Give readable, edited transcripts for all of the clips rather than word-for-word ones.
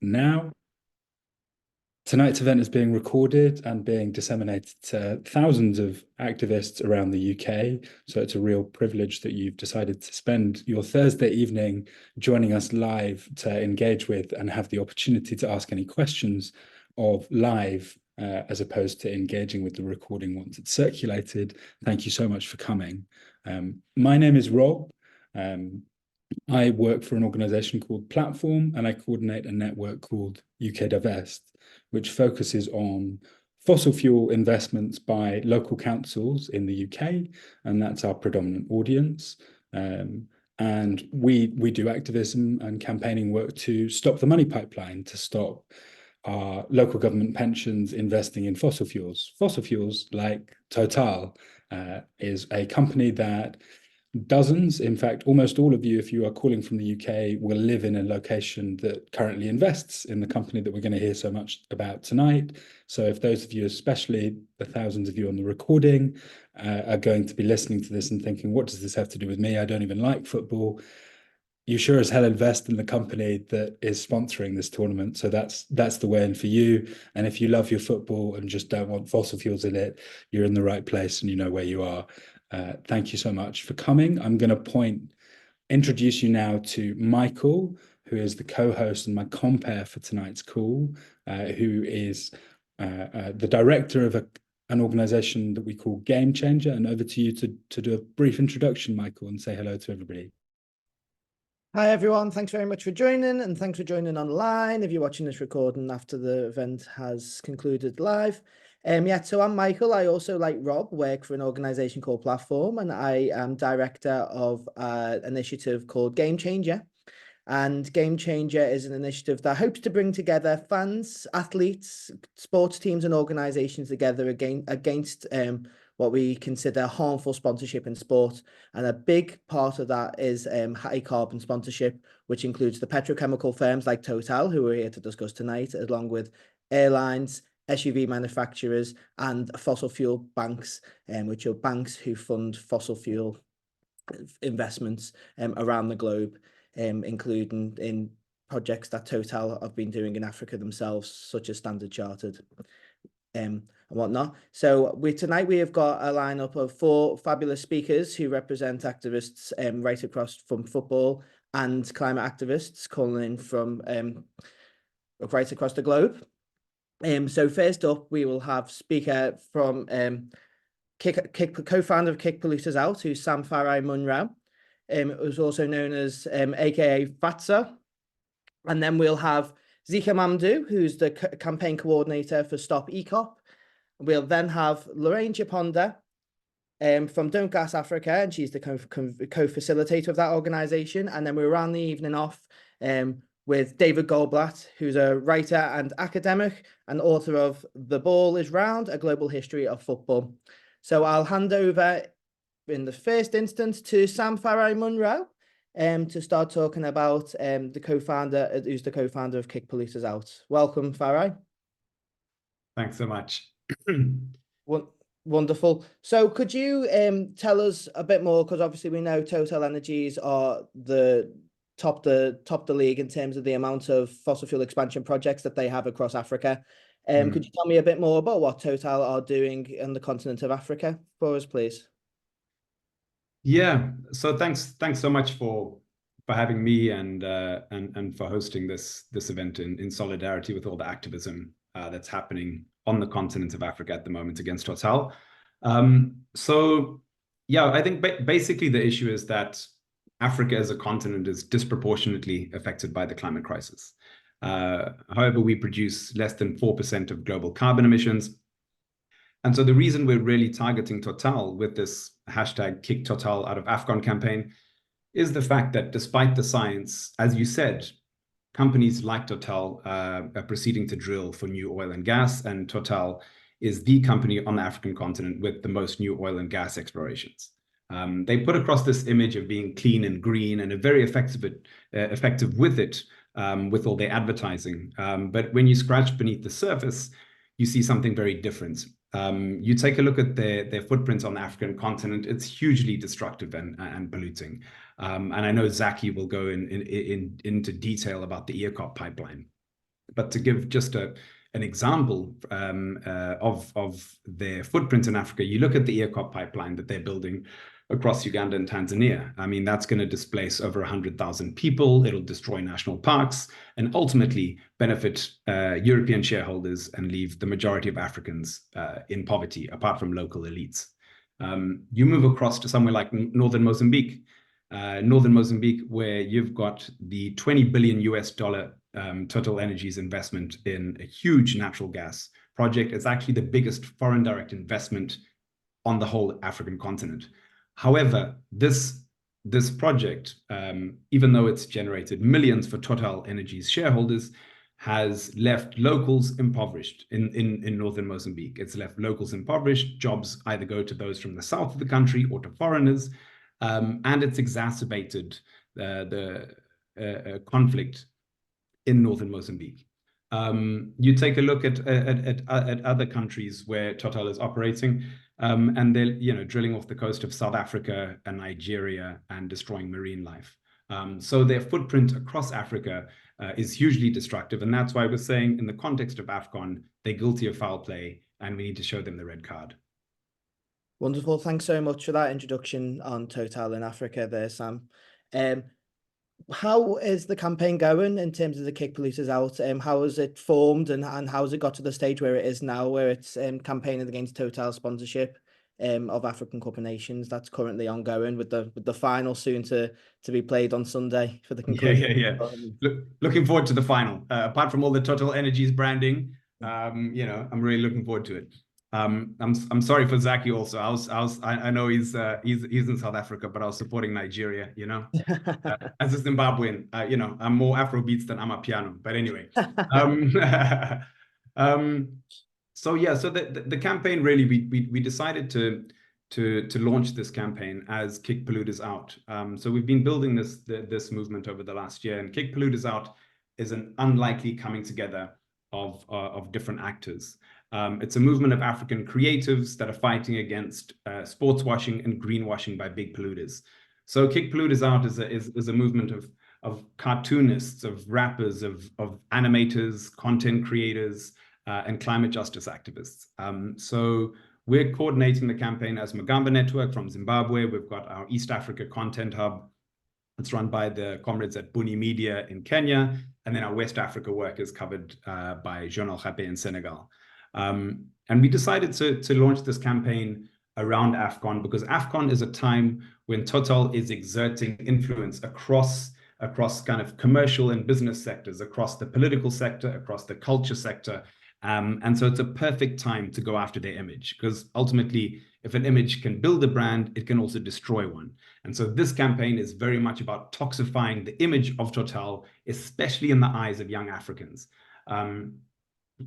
now. Tonight's event is being recorded and being disseminated to thousands of activists around the UK. So it's a real privilege that you've decided to spend your Thursday evening joining us live to engage with and have the opportunity to ask any questions of live as opposed to engaging with the recording once it's circulated. Thank you so much for coming. My name is Rob. I work for an organization called Platform, and I coordinate a network called UK Divest, which focuses on fossil fuel investments by local councils in the UK, and that's our predominant audience. And we do activism and campaigning work to stop the money pipeline, to stop our local government pensions investing in fossil fuels. Fossil fuels, like Total, is a company that dozens, in fact, almost all of you, if you are calling from the UK, will live in a location that currently invests in the company that we're going to hear so much about tonight. So if those of you, especially the thousands of you on the recording, are going to be listening to this and thinking, what does this have to do with me? I don't even like football. You sure as hell invest in the company that is sponsoring this tournament. So that's the way in for you. And if you love your football and just don't want fossil fuels in it, you're in the right place and you know where you are. Thank you so much for coming. I'm going to introduce you now to Michael, who is the co-host and my compere for tonight's call, who is the director of an organization that we call GameChanger. And over to you to do a brief introduction, Michael, and say hello to everybody. Hi, everyone. Thanks very much for joining, and thanks for joining online if you're watching this recording after the event has concluded live. So I'm Michael. I also, like Rob, work for an organization called Platform, and I am director of an initiative called GameChanger. And GameChanger is an initiative that hopes to bring together fans, athletes, sports teams, and organizations together against what we consider harmful sponsorship in sport. And a big part of that is high carbon sponsorship, which includes the petrochemical firms like Total, who we're here to discuss tonight, along with airlines, SUV manufacturers, and fossil fuel banks, which are banks who fund fossil fuel investments around the globe, including in projects that Total have been doing in Africa themselves, such as Standard Chartered. And whatnot. So tonight we have got a lineup of 4 fabulous speakers who represent activists right across from football and climate activists calling in from right across the globe. So first up, we will have speaker from co-founder of Kick Polluters Out, who's Samm Farai Monro, who's also known as AKA Fatso. And then we'll have Zaki Mamdoo, who's the campaign coordinator for StopEACOP. We'll then have Lorraine Chiponda from Don't Gas Africa, and she's the co-facilitator of that organization. And then we'll round the evening off with David Goldblatt, who's a writer and academic and author of The Ball is Round, A Global History of Football. So I'll hand over in the first instance to Samm Farai Monro to start talking about the co-founder, who's the co-founder of Kick Polluters Out. Welcome, Farai. Thanks so much. Wonderful. So could you tell us a bit more, because obviously we know Total Energies are the top the league in terms of the amount of fossil fuel expansion projects that they have across Africa. Could you tell me a bit more about what Total are doing on the continent of Africa for us, please? Yeah, so thanks so much for having me and for hosting this event in solidarity with all the activism that's happening on the continent of Africa at the moment against Total. So yeah, I think basically the issue is that Africa as a continent is disproportionately affected by the climate crisis. However, we produce less than 4% of global carbon emissions. And so the reason we're really targeting Total with this hashtag Kick Total Out of AFCON campaign is the fact that despite the science, as you said, companies like Total are proceeding to drill for new oil and gas, and Total is the company on the African continent with the most new oil and gas explorations. They put across this image of being clean and green and are very effective with it, with all their advertising. But when you scratch beneath the surface, you see something very different. You take a look at their footprint on the African continent, it's hugely destructive and polluting. And I know Zaki will go into detail about the AFCON pipeline. But to give just an example of their footprint in Africa, you look at the AFCON pipeline that they're building across Uganda and Tanzania. I mean, that's going to displace over 100,000 people. It'll destroy national parks and ultimately benefit European shareholders and leave the majority of Africans in poverty, apart from local elites. You move across to somewhere like northern Mozambique, where you've got the $20 billion US Total Energies investment in a huge natural gas project. It's actually the biggest foreign direct investment on the whole African continent. However, this project, even though it's generated millions for Total Energies shareholders, has left locals impoverished in northern Mozambique. It's left locals impoverished. Jobs either go to those from the south of the country or to foreigners, and it's exacerbated the conflict in northern Mozambique. You take a look at other countries where Total is operating, and they're drilling off the coast of South Africa and Nigeria and destroying marine life. So their footprint across Africa is hugely destructive, and that's why we're saying in the context of AFCON, they're guilty of foul play, and we need to show them the red card. Wonderful. Thanks so much for that introduction on Total in Africa there, Sam. How is the campaign going in terms of the Kick Polluters Out? How has it formed, and how has it got to the stage where it is now, where it's campaigning against Total sponsorship of African Cup of Nations? That's currently ongoing with the final soon to be played on Sunday for the conclusion. Yeah. Looking forward to the final. Apart from all the Total Energies branding, I'm really looking forward to it. I'm sorry for Zaki also. I know he's in South Africa, but I was supporting Nigeria, as a Zimbabwean, I'm more Afrobeats than Amapiano, but anyway. So the campaign, really, we decided to launch this campaign as Kick Polluters Out. So we've been building this movement over the last year, and Kick Polluters Out is an unlikely coming together of different actors. It's a movement of African creatives that are fighting against sports washing and greenwashing by big polluters. So Kick Polluters Out is a movement of cartoonists, of rappers, of animators, content creators, and climate justice activists. So we're coordinating the campaign as Magamba Network from Zimbabwe. We've got our East Africa Content Hub. It's run by the comrades at Buni Media in Kenya. And then our West Africa work is covered by Jean Alhape in Senegal. And we decided to launch this campaign around AFCON because AFCON is a time when Total is exerting influence across kind of commercial and business sectors, across the political sector, across the culture sector. And so it's a perfect time to go after their image, because ultimately, if an image can build a brand, it can also destroy one. And so this campaign is very much about toxifying the image of Total, especially in the eyes of young Africans.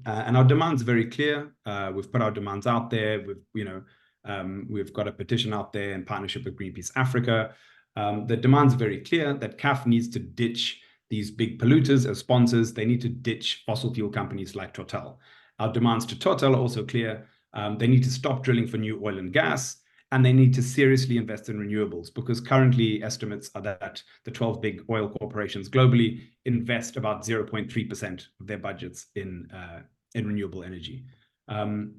And our demand's very clear. We've put our demands out there. We've got a petition out there in partnership with Greenpeace Africa. The demand's very clear that CAF needs to ditch these big polluters as sponsors. They need to ditch fossil fuel companies like Total. Our demands to Total are also clear. They need to stop drilling for new oil and gas, and they need to seriously invest in renewables, because currently estimates are that the 12 big oil corporations globally invest about 0.3% of their budgets in renewable energy. So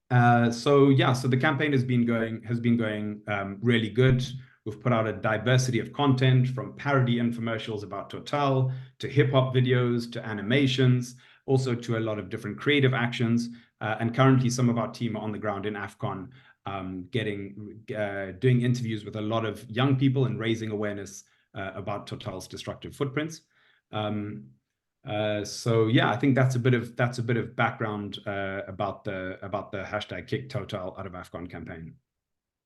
the campaign has been going really good. We've put out a diversity of content, from parody infomercials about Total to hip hop videos to animations, also to a lot of different creative actions. And currently, some of our team are on the ground in AFCON, doing interviews with a lot of young people and raising awareness about Total's destructive footprints. I think that's a bit of background about the hashtag Kick Total Out of AFCON campaign.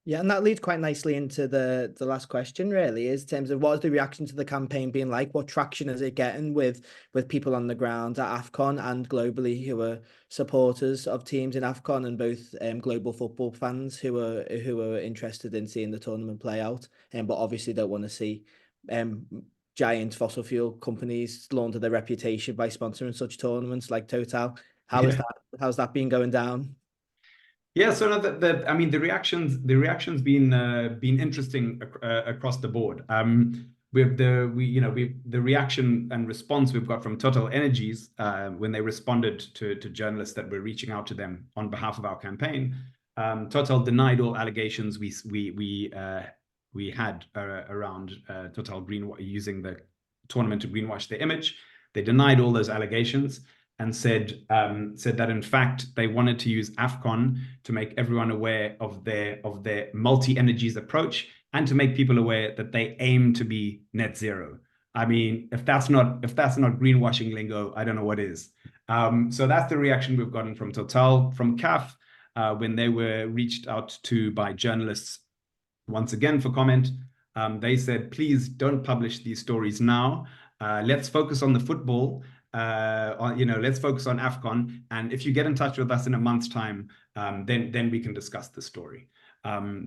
Yeah, and that leads quite nicely into the last question, really, is in terms of what is the reaction to the campaign being like? What traction is it getting with people on the ground at AFCON and globally who are supporters of teams in AFCON, and both global football fans who are interested in seeing the tournament play out, but obviously don't want to see giant fossil fuel companies launder their reputation by sponsoring such tournaments like Total? How's that been going down? Yeah, so the reactions been interesting across the board. the reaction and response we've got from Total Energies when they responded to journalists that were reaching out to them on behalf of our campaign. Total denied all allegations we had around Total using the tournament to greenwash their image. They denied all those allegations and said that in fact they wanted to use AFCON to make everyone aware of their multi-energies approach and to make people aware that they aim to be net zero. I mean, if that's not greenwashing lingo, I don't know what is. So that's the reaction we've gotten from Total. From CAF, when they were reached out to by journalists once again for comment, they said, please don't publish these stories now. Let's focus on the football. Let's focus on AFCON. And if you get in touch with us in a month's time, then we can discuss the story.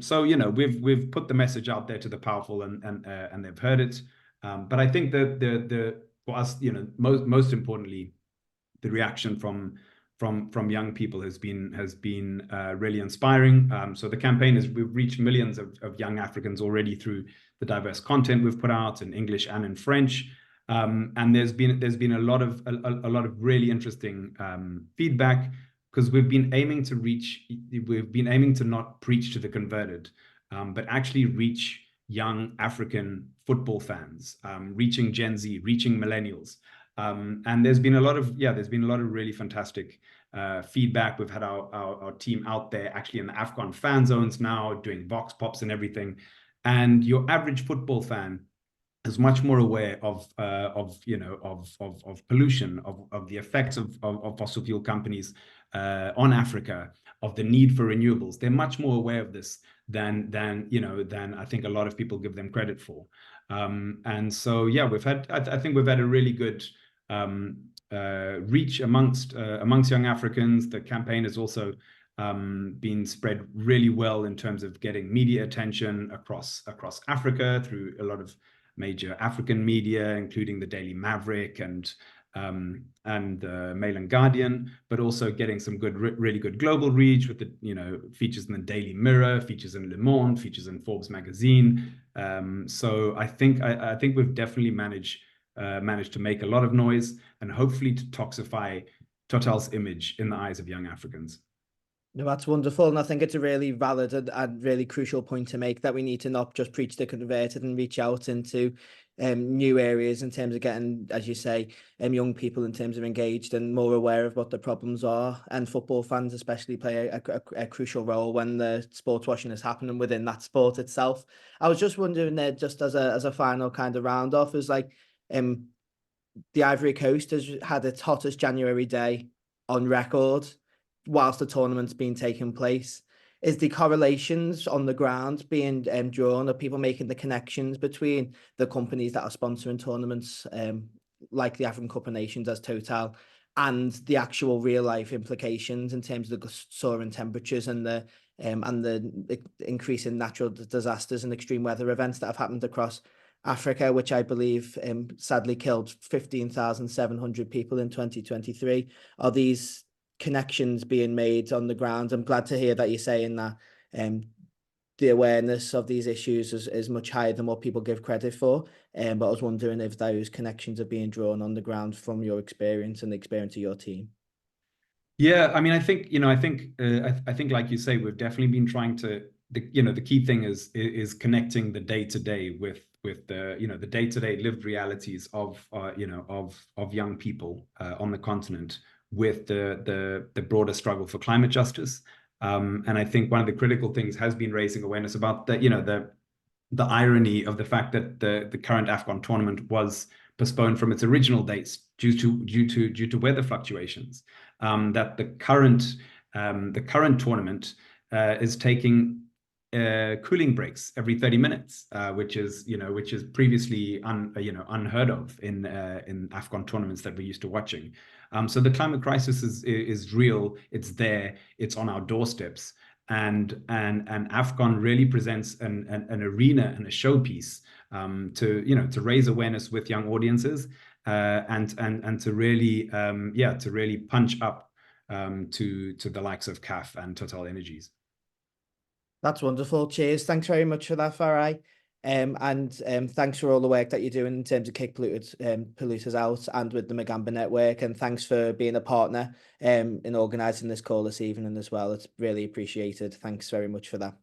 So we've put the message out there to the powerful, and they've heard it. But I think the for us, most importantly, the reaction from young people has been really inspiring. So the campaign we've reached millions of young Africans already through the diverse content we've put out in English and in French. And there's been a lot of really interesting feedback, because we've been aiming to not preach to the converted, but actually reach young African football fans, reaching Gen Z, reaching millennials. And there's been a lot of really fantastic feedback. We've had our team out there actually in the AFCON fan zones now, doing vox pops and everything. And your average football fan is much more aware of pollution, of the effects of fossil fuel companies on Africa, of the need for renewables. They're much more aware of this than I think a lot of people give them credit for. And so I think we've had a really good reach amongst young Africans. The campaign has also been spread really well in terms of getting media attention across Africa through a lot of major African media, including the Daily Maverick and the Mail and Guardian, but also getting some really good global reach with the features in the Daily Mirror, features in Le Monde, features in Forbes magazine. So I think we've definitely managed to make a lot of noise and hopefully to toxify Total's image in the eyes of young Africans. No, that's wonderful. And I think it's a really valid and really crucial point to make, that we need to not just preach to converted and reach out into new areas in terms of getting, as you say, young people in terms of engaged and more aware of what the problems are. And football fans especially play a crucial role when the sports washing is happening within that sport itself. I was just wondering there, just as a final kind of round off, is like the Ivory Coast has had its hottest January day on record whilst the tournament's been taking place. Is the correlations on the ground being drawn? Are people making the connections between the companies that are sponsoring tournaments like the African Cup of Nations as Total, and the actual real life implications in terms of the soaring temperatures and the increase in natural disasters and extreme weather events that have happened across Africa, which I believe sadly killed 15,700 people in 2023? Are these connections being made on the ground? I'm glad to hear that you're saying that the awareness of these issues is much higher than what people give credit for. But I was wondering if those connections are being drawn on the ground from your experience and the experience of your team. Yeah, I mean, I think like you say, we've definitely been trying to. The key thing is connecting the day-to-day with the day-to-day lived realities of young people on the continent, with the broader struggle for climate justice. And I think one of the critical things has been raising awareness about the irony of the fact that the current AFCON tournament was postponed from its original dates due to weather fluctuations. That the current tournament is taking cooling breaks every 30 minutes, which is previously unheard of in AFCON tournaments that we're used to watching. So the climate crisis is real. It's there. It's on our doorsteps. And AFCON really presents an arena and a showpiece to raise awareness with young audiences, and to really punch up to the likes of CAF and Total Energies. That's wonderful. Cheers. Thanks very much for that, Farai. Thanks for all the work that you're doing in terms of kick polluters out and with the Magamba network. And thanks for being a partner in organising this call this evening as well. It's really appreciated. Thanks very much for that.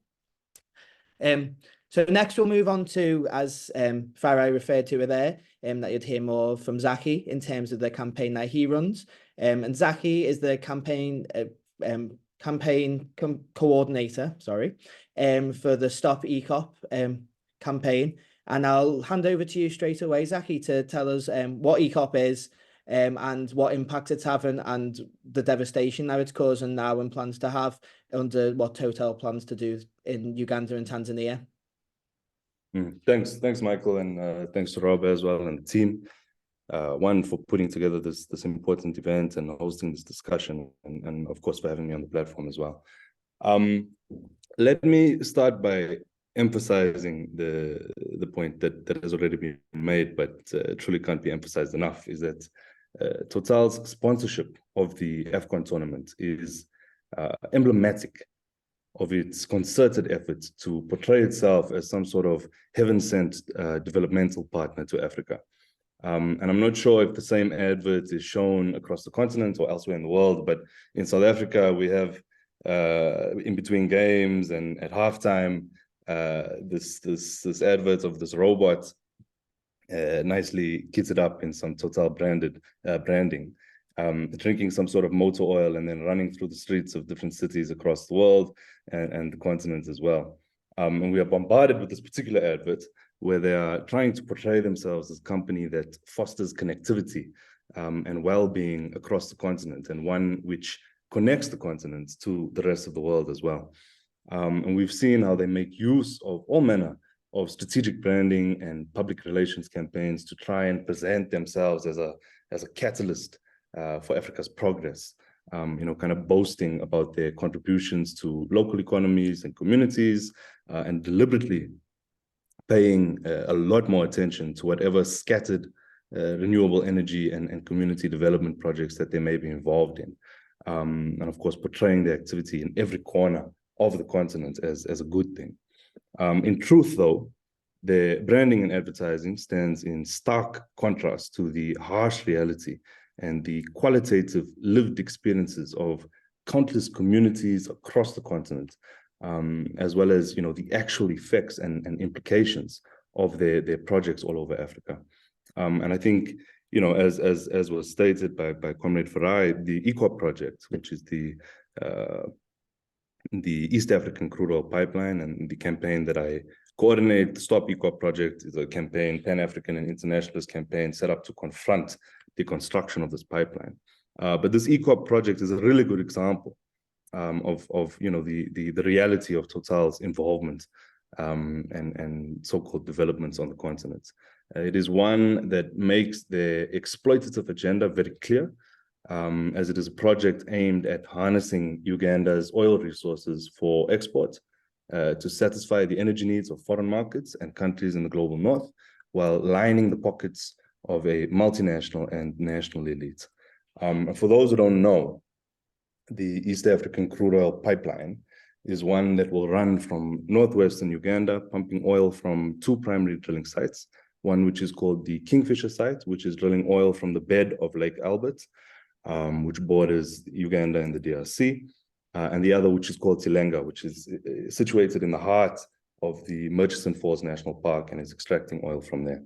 So next we'll move on to, as Farai referred to there, that you'd hear more from Zaki in terms of the campaign that he runs. And Zaki is the campaign coordinator, sorry, for the StopEACOP campaign. And I'll hand over to you straight away, Zaki, to tell us what ECOP is and what impact it's having and the devastation that it's causing now and plans to have under what Total plans to do in Uganda and Tanzania. Thanks, Michael, and thanks to Rob as well and the team. One, for putting together this important event and hosting this discussion, and of course for having me on the platform as well. Let me start by emphasizing the point that has already been made, but truly can't be emphasized enough, is that Total's sponsorship of the AFCON tournament is emblematic of its concerted efforts to portray itself as some sort of heaven-sent developmental partner to Africa. And I'm not sure if the same advert is shown across the continent or elsewhere in the world, but in South Africa, we have in between games and at halftime, this advert of this robot nicely kitted up in some Total branded branding, drinking some sort of motor oil and then running through the streets of different cities across the world and the continent as well. And we are bombarded with this particular advert where they are trying to portray themselves as a company that fosters connectivity and well-being across the continent, and one which connects the continent to the rest of the world as well. And we've seen how they make use of all manner of strategic branding and public relations campaigns to try and present themselves as a catalyst for Africa's progress, kind of boasting about their contributions to local economies and communities, and deliberately paying a lot more attention to whatever scattered renewable energy and community development projects that they may be involved in. And of course, portraying the activity in every corner of the continent as a good thing. In truth, though, the branding and advertising stands in stark contrast to the harsh reality and the qualitative lived experiences of countless communities across the continent, as well as the actual effects and implications of their projects all over Africa. And I think as was stated by Comrade Farai, the ECOP project, which is the East African Crude Oil Pipeline, and the campaign that I coordinate, the StopEACOP project, is a campaign, Pan-African and internationalist campaign set up to confront the construction of this pipeline. But this ECOP project is a really good example of the reality of Total's involvement and so-called developments on the continent. It is one that makes the exploitative agenda very clear, as it is a project aimed at harnessing Uganda's oil resources for export to satisfy the energy needs of foreign markets and countries in the global north, while lining the pockets of a multinational and national elite. For those who don't know, the East African Crude Oil Pipeline is one that will run from northwestern Uganda, pumping oil from two primary drilling sites, one which is called the Kingfisher site, which is drilling oil from the bed of Lake Albert, which borders Uganda and the DRC, and the other which is called Tilenga, which is situated in the heart of the Murchison Falls National Park and is extracting oil from there.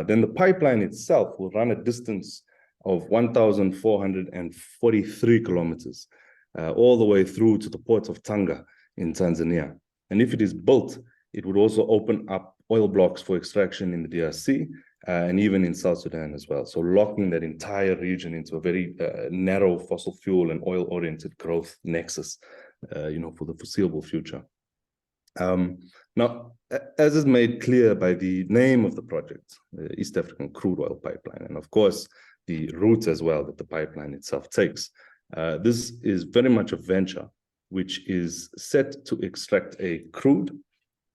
Then the pipeline itself will run a distance of 1,443 kilometers, all the way through to the port of Tanga in Tanzania. And if it is built, it would also open up oil blocks for extraction in the DRC and even in South Sudan as well. So locking that entire region into a very narrow fossil fuel and oil-oriented growth nexus, for the foreseeable future. Now, as is made clear by the name of the project, the East African Crude Oil Pipeline, and of course, the route as well that the pipeline itself takes, this is very much a venture which is set to extract a crude,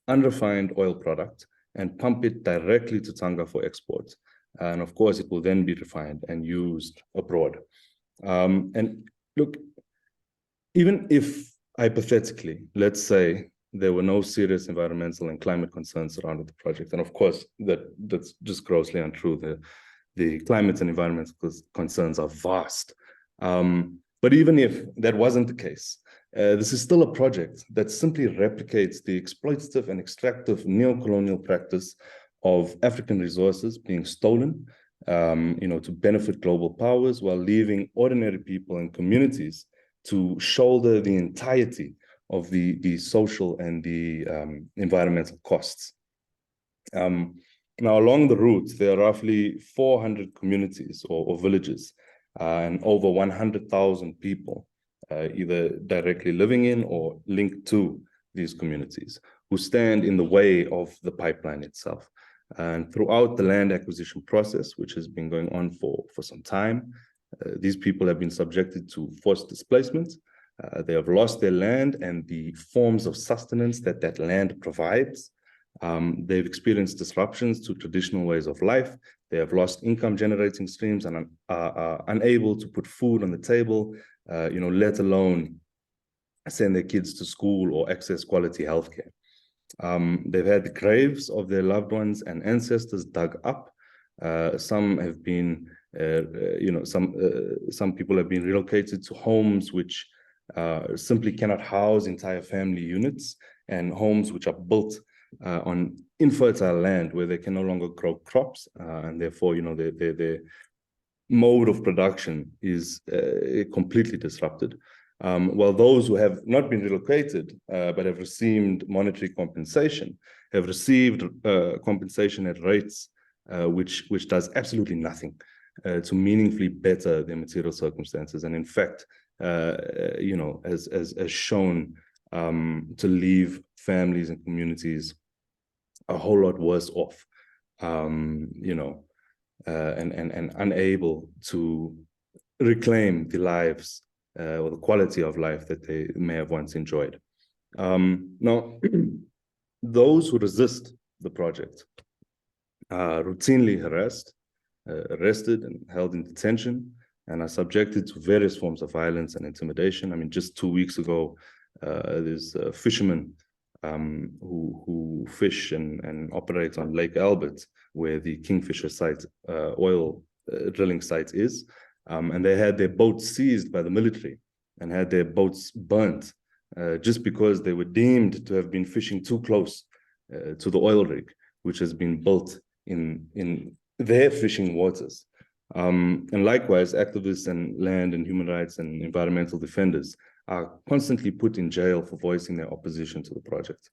unrefined oil product and pump it directly to Tanga for export. And of course, it will then be refined and used abroad. And look, even if hypothetically, let's say there were no serious environmental and climate concerns surrounding the project. And of course, that's just grossly untrue. The climate and environmental concerns are vast. But even if that wasn't the case, this is still a project that simply replicates the exploitative and extractive neo-colonial practice of African resources being stolen, to benefit global powers, while leaving ordinary people and communities to shoulder the entirety of the social and the environmental costs. Now, along the route, there are roughly 400 communities or villages and over 100,000 people either directly living in or linked to these communities who stand in the way of the pipeline itself. And throughout the land acquisition process, which has been going on for some time, these people have been subjected to forced displacement. They have lost their land and the forms of sustenance that land provides. They've experienced disruptions to traditional ways of life. They have lost income generating streams and are unable to put food on the table, let alone send their kids to school or access quality healthcare. They've had the graves of their loved ones and ancestors dug up. Some have been, some people have been relocated to homes which simply cannot house entire family units, and homes which are built on infertile land where they can no longer grow crops, and therefore, their mode of production is completely disrupted. While those who have not been relocated but have received monetary compensation have received compensation at rates which does absolutely nothing to meaningfully better their material circumstances, and in fact, has shown to leave families and communities a whole lot worse off, and unable to reclaim the lives or the quality of life that they may have once enjoyed. Now, those who resist the project are routinely harassed, arrested and held in detention, and are subjected to various forms of violence and intimidation. I mean, just 2 weeks ago, there's fishermen who fish and operate on Lake Albert, where the Kingfisher site, oil drilling site is. And they had their boats seized by the military and had their boats burnt just because they were deemed to have been fishing too close to the oil rig, which has been built in their fishing waters. And likewise, activists and land and human rights and environmental defenders are constantly put in jail for voicing their opposition to the project.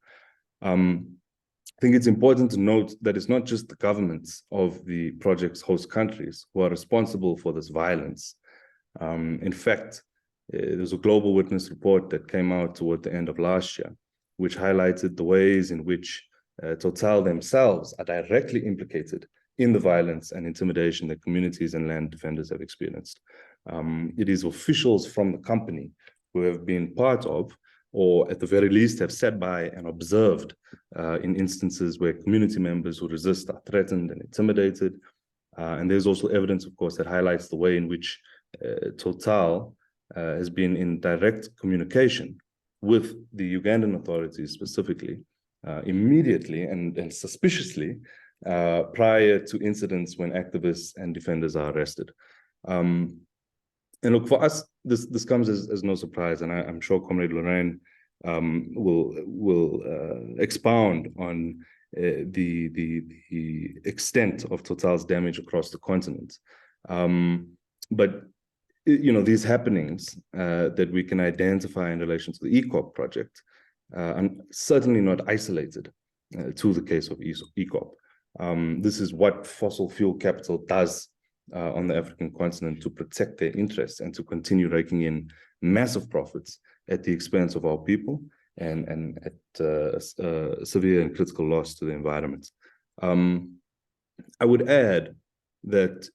I think it's important to note that it's not just the governments of the project's host countries who are responsible for this violence. In fact, there's a Global Witness report that came out toward the end of last year, which highlighted the ways in which Total themselves are directly implicated in the violence and intimidation that communities and land defenders have experienced. It is officials from the company who have been part of, or at the very least have sat by and observed in instances where community members who resist are threatened and intimidated. And there's also evidence, of course, that highlights the way in which Total has been in direct communication with the Ugandan authorities specifically, immediately and suspiciously prior to incidents when activists and defenders are arrested. And look, for us, this comes as no surprise, and I'm sure Comrade Lorraine will expound on the extent of Total's damage across the continent. But these happenings that we can identify in relation to the ECOP project are certainly not isolated to the case of ECOP. This is what fossil fuel capital does on the African continent to protect their interests and to continue raking in massive profits at the expense of our people and at severe and critical loss to the environment. I would add that,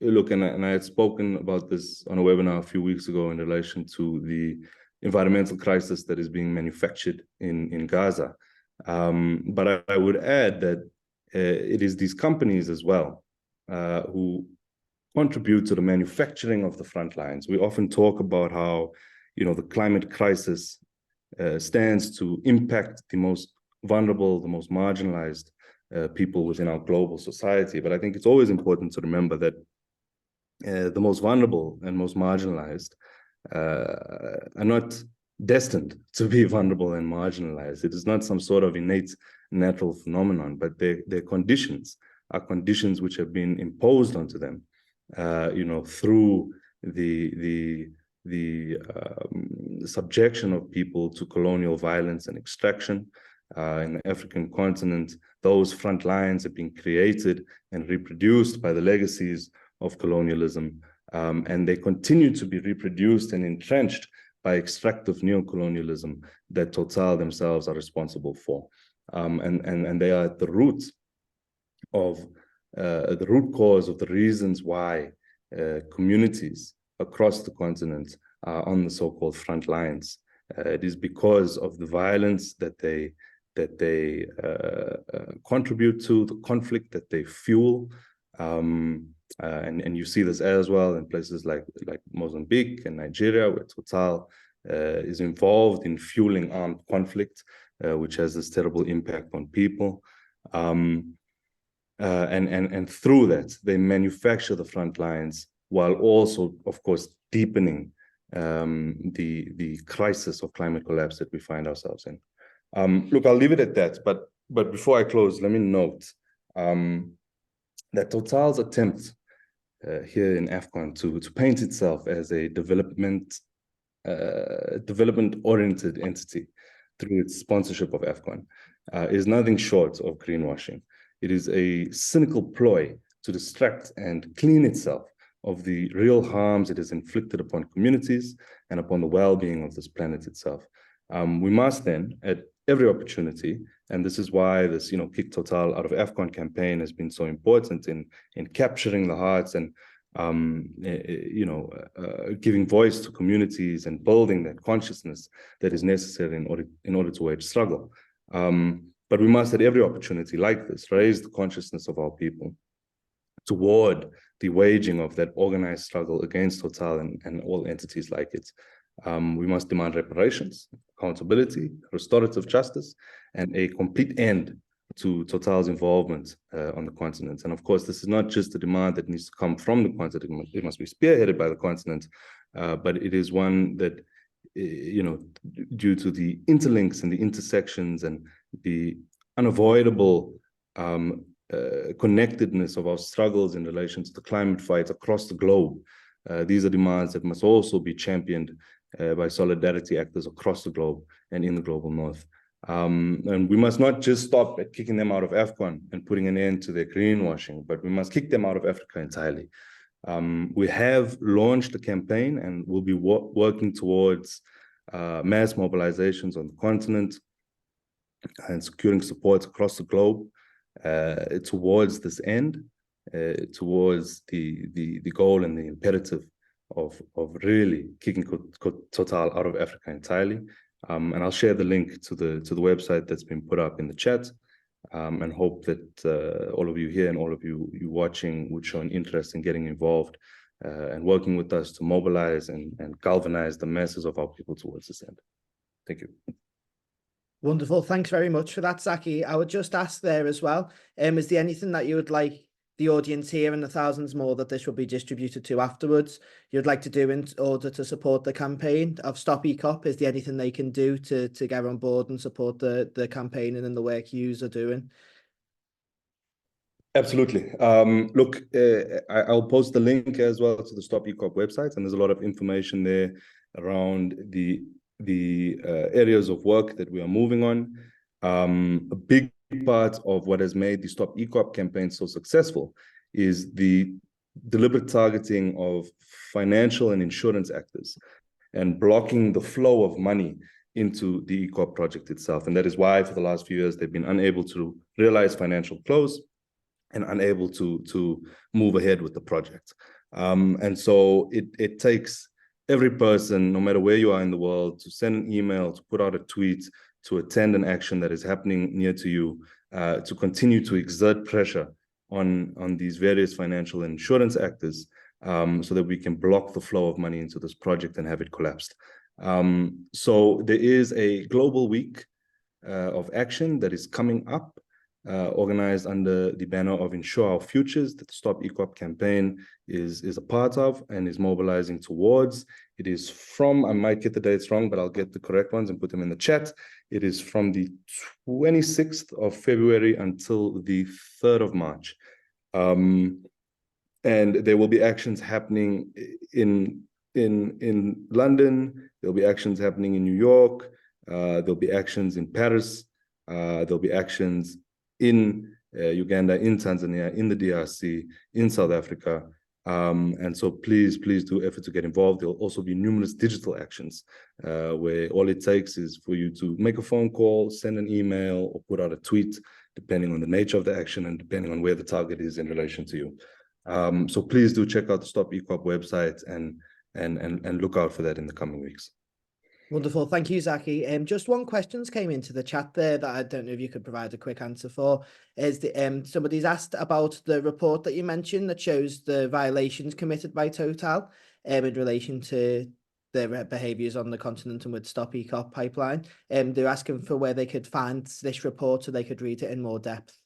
look, and I had spoken about this on a webinar a few weeks ago in relation to the environmental crisis that is being manufactured in Gaza. But I would add that it is these companies as well who contribute to the manufacturing of the front lines. We often talk about how, the climate crisis stands to impact the most vulnerable, the most marginalized people within our global society. But I think it's always important to remember that the most vulnerable and most marginalized are not destined to be vulnerable and marginalized. It is not some sort of innate natural phenomenon, but their conditions are conditions which have been imposed onto them, through the subjection of people to colonial violence and extraction. In the African continent, those front lines have been created and reproduced by the legacies of colonialism, and they continue to be reproduced and entrenched by extractive neocolonialism that Total themselves are responsible for. And they are at the root of the root cause of the reasons why communities across the continent are on the so-called front lines. It is because of the violence that they contribute to, the conflict that they fuel, and you see this as well in places like Mozambique and Nigeria, where Total is involved in fueling armed conflict, which has this terrible impact on people. And through that, they manufacture the front lines while also, of course, deepening the crisis of climate collapse that we find ourselves in. Look, I'll leave it at that. But before I close, let me note that Total's attempt here in AFCON to paint itself as a development-oriented entity through its sponsorship of AFCON is nothing short of greenwashing. It is a cynical ploy to distract and clean itself of the real harms it has inflicted upon communities and upon the well-being of this planet itself. We must then, at every opportunity, and this is why this, Kick Total Out of AFCON campaign has been so important in capturing the hearts and, giving voice to communities and building that consciousness that is necessary in order to wage struggle. But we must, at every opportunity like this, raise the consciousness of our people toward the waging of that organized struggle against Total and all entities like it. We must demand reparations, accountability, restorative justice, and a complete end to Total's involvement on the continent. And of course, this is not just a demand that needs to come from the continent. It must be spearheaded by the continent, but it is one that, due to the interlinks and the intersections and the unavoidable connectedness of our struggles in relation to the climate fight across the globe, these are demands that must also be championed by solidarity actors across the globe and in the global north. And we must not just stop at kicking them out of AFCON and putting an end to their greenwashing, but we must kick them out of Africa entirely. We have launched a campaign and will be working towards mass mobilizations on the continent and securing support across the globe towards this end, towards the goal and the imperative of really kicking Total out of Africa entirely. And I'll share the link to the website that's been put up in the chat, and hope that all of you here and all of you watching would show an interest in getting involved and working with us to mobilize and galvanize the masses of our people towards this end. Thank you. Wonderful. Thanks very much for that, Zaki. I would just ask there as well, is there anything that you would like the audience here and the thousands more that this will be distributed to afterwards you'd like to do in order to support the campaign of StopEACOP? Is there anything they can do to get on board and support the campaigning and the work yous are doing? Absolutely. Look, I'll post the link as well to the StopEACOP website, and there's a lot of information there around the areas of work that we are moving on. A big part of what has made the StopEACOP campaign so successful is the deliberate targeting of financial and insurance actors and blocking the flow of money into the EACOP project itself. And that is why for the last few years, they've been unable to realize financial close and unable to move ahead with the project. And so it takes every person, no matter where you are in the world, to send an email, to put out a tweet, to attend an action that is happening near to you, to continue to exert pressure on these various financial and insurance actors, so that we can block the flow of money into this project and have it collapsed. So there is a global week of action that is coming up, organized under the banner of Ensure Our Futures, that the StopEACOP campaign is a part of and is mobilizing towards. It is from, I might get the dates wrong, but I'll get the correct ones and put them in the chat. It is from the 26th of February until the 3rd of March. And there will be actions happening in London, there'll be actions happening in New York, there'll be actions in Paris, there'll be actions in Uganda, in Tanzania, in the DRC, in South Africa. And so please do effort to get involved. There'll also be numerous digital actions where all it takes is for you to make a phone call, send an email, or put out a tweet, depending on the nature of the action and depending on where the target is in relation to you. So please do check out the StopEACOP website and look out for that in the coming weeks. Wonderful. Thank you, Zaki. Just one question came into the chat there that I don't know if you could provide a quick answer for. Is the somebody's asked about the report that you mentioned that shows the violations committed by Total in relation to their behaviours on the continent and with StopEACOP pipeline. They're asking for where they could find this report so they could read it in more depth.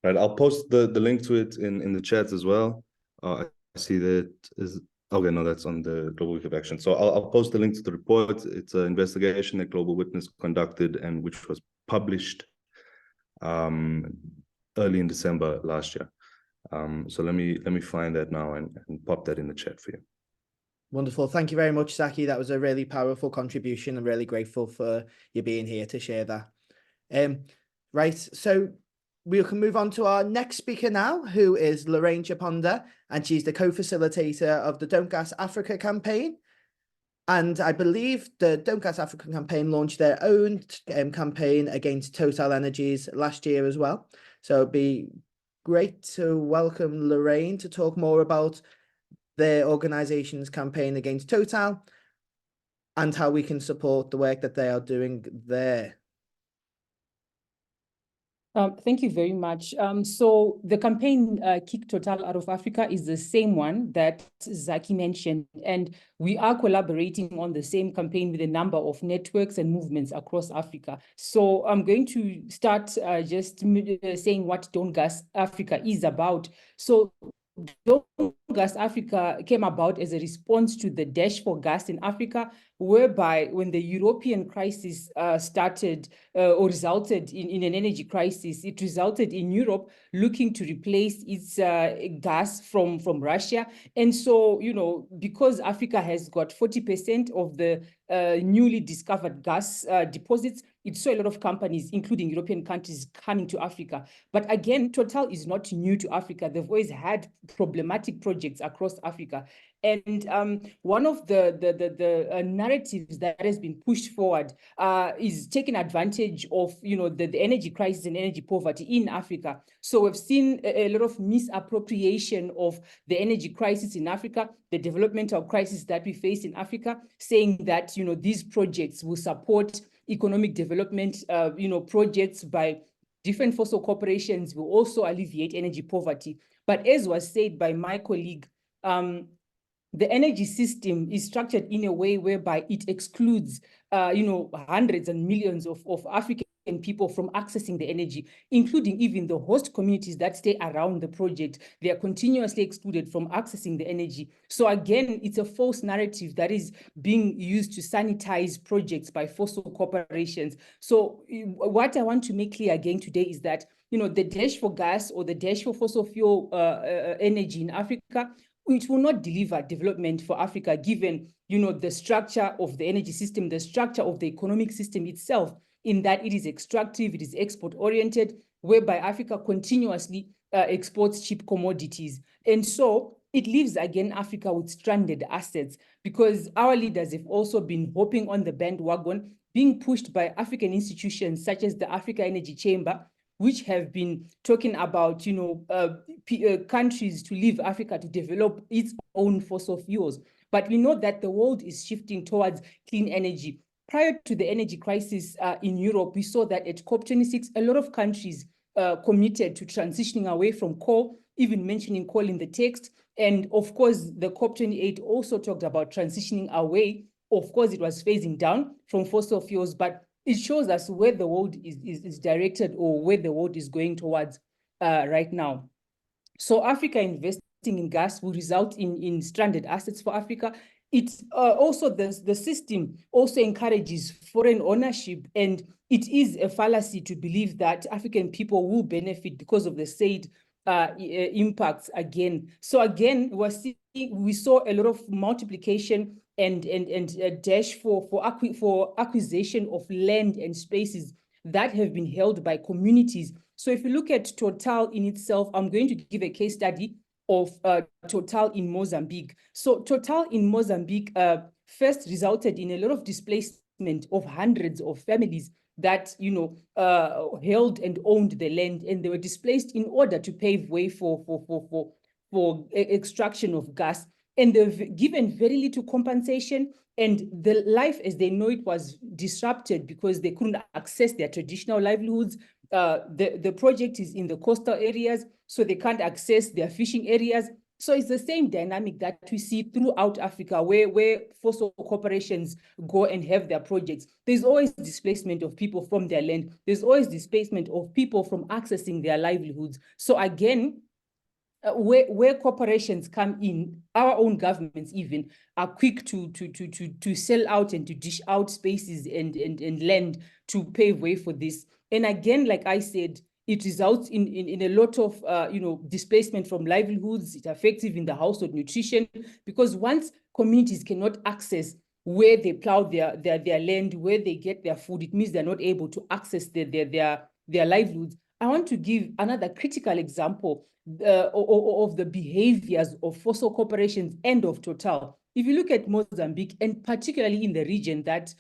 Right, I'll post the link to it in the chat as well. I see that is. Okay, no, that's on the Global Week of Action. So I'll post the link to the report. It's an investigation that Global Witness conducted and which was published early in December last year. So let me find that now and pop that in the chat for you. Wonderful. Thank you very much, Zaki. That was a really powerful contribution. I'm really grateful for you being here to share that. Right, so we can move on to our next speaker now, who is Lorraine Chiponda, and she's the co-facilitator of the Don't Gas Africa campaign. And I believe the Don't Gas Africa campaign launched their own campaign against Total Energies last year as well. So it'd be great to welcome Lorraine to talk more about their organization's campaign against Total and how we can support the work that they are doing there. Thank you very much. So the campaign Kick Total Out of Africa is the same one that Zaki mentioned, and we are collaborating on the same campaign with a number of networks and movements across Africa. So I'm going to start just saying what Don't Gas Africa is about. So Don't Gas Africa came about as a response to the dash for gas in Africa, whereby when the European crisis started or resulted in an energy crisis, it resulted in Europe looking to replace its gas from Russia. And so, you know, because Africa has got 40% of the newly discovered gas deposits, it saw a lot of companies, including European countries, coming to Africa. But again, Total is not new to Africa. They've always had problematic projects across Africa. And one of the narratives that has been pushed forward is taking advantage of, you know, the energy crisis and energy poverty in Africa. So we've seen a lot of misappropriation of the energy crisis in Africa, the developmental crisis that we face in Africa, saying that, you know, these projects will support economic development, you know, projects by different fossil corporations will also alleviate energy poverty. But as was said by my colleague, the energy system is structured in a way whereby it excludes, you know, hundreds and millions of African people from accessing the energy, including even the host communities that stay around the project. They are continuously excluded from accessing the energy. So again, it's a false narrative that is being used to sanitize projects by fossil corporations. So what I want to make clear again today is that, you know, the dash for gas or the dash for fossil fuel energy in Africa, which will not deliver development for Africa, given, you know, the structure of the energy system, the structure of the economic system itself, in that it is extractive, it is export-oriented, whereby Africa continuously exports cheap commodities. And so it leaves, again, Africa with stranded assets, because our leaders have also been hopping on the bandwagon, being pushed by African institutions such as the Africa Energy Chamber, which have been talking about, you know, countries to leave Africa to develop its own fossil fuels. But we know that the world is shifting towards clean energy. Prior to the energy crisis in Europe, we saw that at COP26, a lot of countries committed to transitioning away from coal, even mentioning coal in the text. And of course, the COP28 also talked about transitioning away Of course, it was phasing down from fossil fuels, but it shows us where the world is directed or where the world is going towards right now. So Africa investing in gas will result in stranded assets for Africa. It's also the system also encourages foreign ownership, and it is a fallacy to believe that African people will benefit because of the said impacts again. So again, we saw a lot of multiplication and dash for acquisition of land and spaces that have been held by communities. So if you look at Total in itself, I'm going to give a case study of Total in Mozambique. So Total in Mozambique first resulted in a lot of displacement of hundreds of families that, you know, held and owned the land, and they were displaced in order to pave way for extraction of gas. And they've given very little compensation, and the life as they know it was disrupted because they couldn't access their traditional livelihoods. The project is in the coastal areas, so they can't access their fishing areas. So it's the same dynamic that we see throughout Africa, where fossil corporations go and have their projects. There's always displacement of people from their land. There's always displacement of people from accessing their livelihoods. So again, where corporations come in, our own governments even are quick to sell out and to dish out spaces and land to pave way for this. And again, like I said, it results in a lot of displacement from livelihoods. It affects even the household nutrition, because once communities cannot access where they plow their land, where they get their food, it means they're not able to access their livelihoods. I want to give another critical example of the behaviors of fossil corporations and of Total. If you look at Mozambique, and particularly in the region that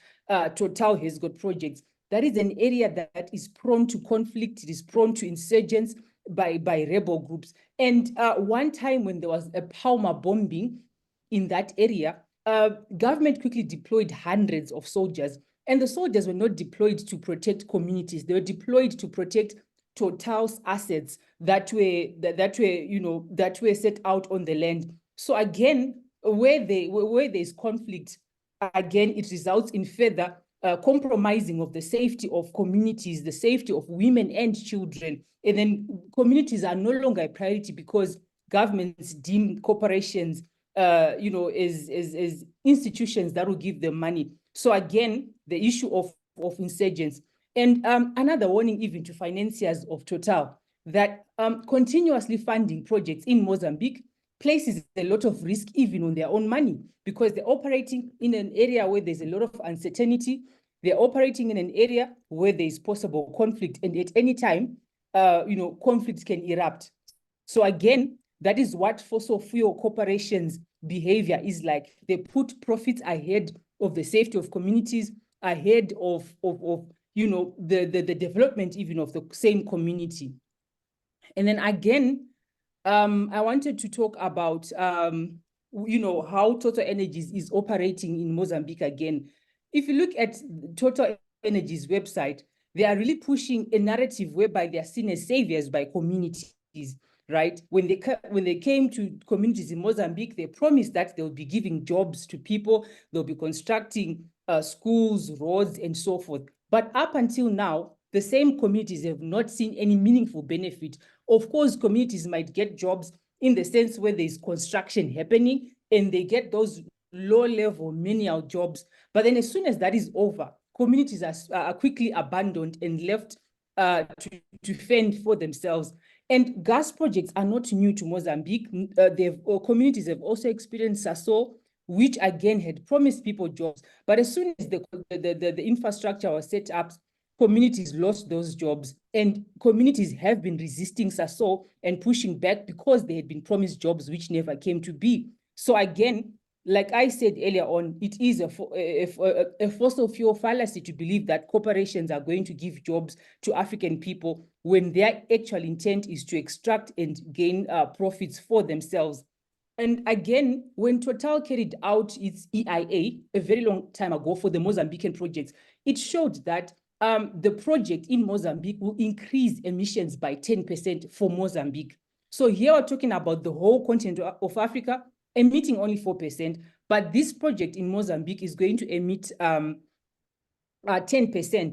Total has got projects, that is an area that is prone to conflict, it is prone to insurgents by rebel groups. And one time when there was a Palmer bombing in that area, government quickly deployed hundreds of soldiers, and the soldiers were not deployed to protect communities. They were deployed to protect Total's assets that were set out on the land. So again, where there's conflict, again, it results in further compromising of the safety of communities, the safety of women and children. And then communities are no longer a priority because governments deem corporations as institutions that will give them money. So again, the issue of insurgents. And another warning even to financiers of Total, that continuously funding projects in Mozambique places a lot of risk even on their own money, because they're operating in an area where there's a lot of uncertainty. They're operating in an area where there's possible conflict, and at any time, conflicts can erupt. So again, that is what fossil fuel corporations' behavior is like. They put profits ahead of the safety of communities, ahead of the development even of the same community. And then again, I wanted to talk about how Total Energies is operating in Mozambique again. If you look at Total Energies' website, they are really pushing a narrative whereby they are seen as saviors by communities, right? When they came to communities in Mozambique, they promised that they'll be giving jobs to people, they'll be constructing schools, roads, and so forth. But up until now, the same communities have not seen any meaningful benefit. Of course, communities might get jobs in the sense where there's construction happening and they get those low-level menial jobs. But then as soon as that is over, communities are quickly abandoned and left to fend for themselves. And gas projects are not new to Mozambique. Communities have also experienced Sasso, which again had promised people jobs. But as soon as the infrastructure was set up, communities lost those jobs, and communities have been resisting Sasso and pushing back because they had been promised jobs which never came to be. So again, like I said earlier on, it is a fossil fuel fallacy to believe that corporations are going to give jobs to African people when their actual intent is to extract and gain profits for themselves. And again, when Total carried out its EIA a very long time ago for the Mozambican projects, it showed that the project in Mozambique will increase emissions by 10% for Mozambique. So here we're talking about the whole continent of Africa, emitting only 4%, but this project in Mozambique is going to emit 10%,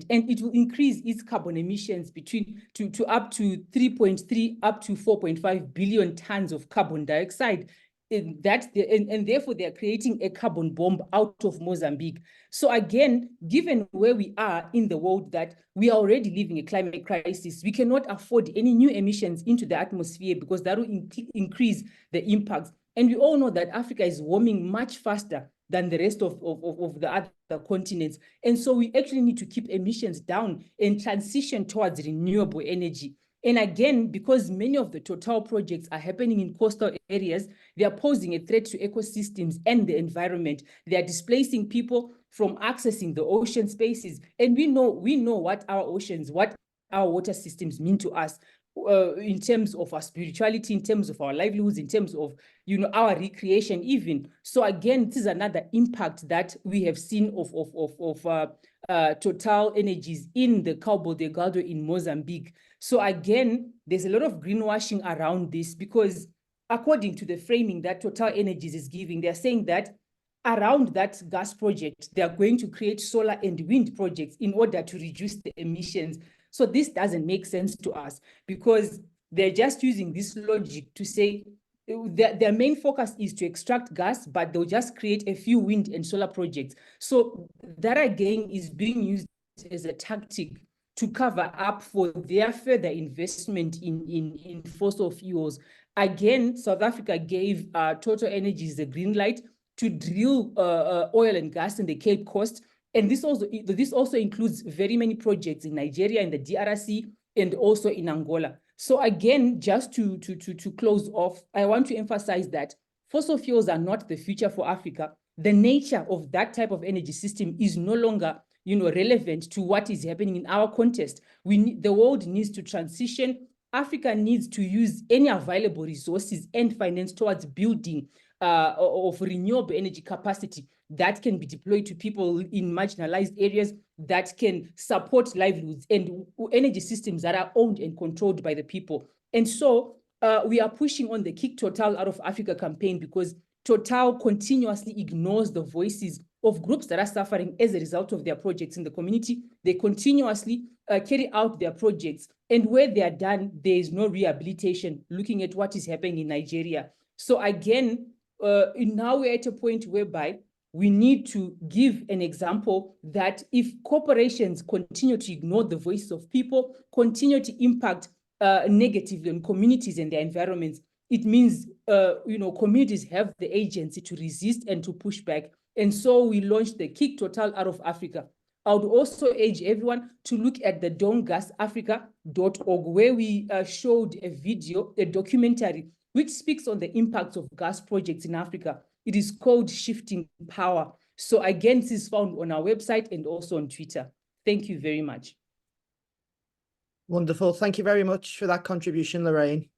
and it will increase its carbon emissions to up to 3.3 up to 4.5 billion tons of carbon dioxide. And therefore they are creating a carbon bomb out of Mozambique. So again, given where we are in the world, that we are already living a climate crisis, we cannot afford any new emissions into the atmosphere, because that will increase the impacts. And we all know that Africa is warming much faster than the rest of the other continents. And so we actually need to keep emissions down and transition towards renewable energy. And again, because many of the Total projects are happening in coastal areas, they are posing a threat to ecosystems and the environment. They are displacing people from accessing the ocean spaces. And we know what our oceans, what our water systems mean to us. In terms of our spirituality, in terms of our livelihoods, in terms of our recreation even. So again, this is another impact that we have seen of Total Energies in the Cabo Delgado in Mozambique. So again, there's a lot of greenwashing around this, because according to the framing that Total Energies is giving, they're saying that around that gas project, they are going to create solar and wind projects in order to reduce the emissions. So this doesn't make sense to us, because they're just using this logic to say their main focus is to extract gas, but they'll just create a few wind and solar projects. So that again is being used as a tactic to cover up for their further investment in fossil fuels. Again, South Africa gave Total Energies the green light to drill oil and gas in the Cape Coast. And this also includes very many projects in Nigeria, in the DRC, and also in Angola. So again, just to close off, I want to emphasize that fossil fuels are not the future for Africa. The nature of that type of energy system is no longer relevant to what is happening in our context. The world needs to transition. Africa needs to use any available resources and finance towards building of renewable energy capacity that can be deployed to people in marginalized areas, that can support livelihoods and energy systems that are owned and controlled by the people. And so we are pushing on the Kick Total Out of Africa campaign, because Total continuously ignores the voices of groups that are suffering as a result of their projects in the community. They continuously carry out their projects, and where they are done, there is no rehabilitation, looking at what is happening in Nigeria. So again, now we're at a point whereby we need to give an example that if corporations continue to ignore the voices of people, continue to impact negatively on communities and their environments, it means communities have the agency to resist and to push back. And so we launched the Kick Total Out of Africa. I would also urge everyone to look at the don'tgasafrica.org, where we showed a documentary, which speaks on the impacts of gas projects in Africa. It is called Shifting Power. So again, this is found on our website and also on Twitter. Thank you very much. Wonderful. Thank you very much for that contribution, Lorraine.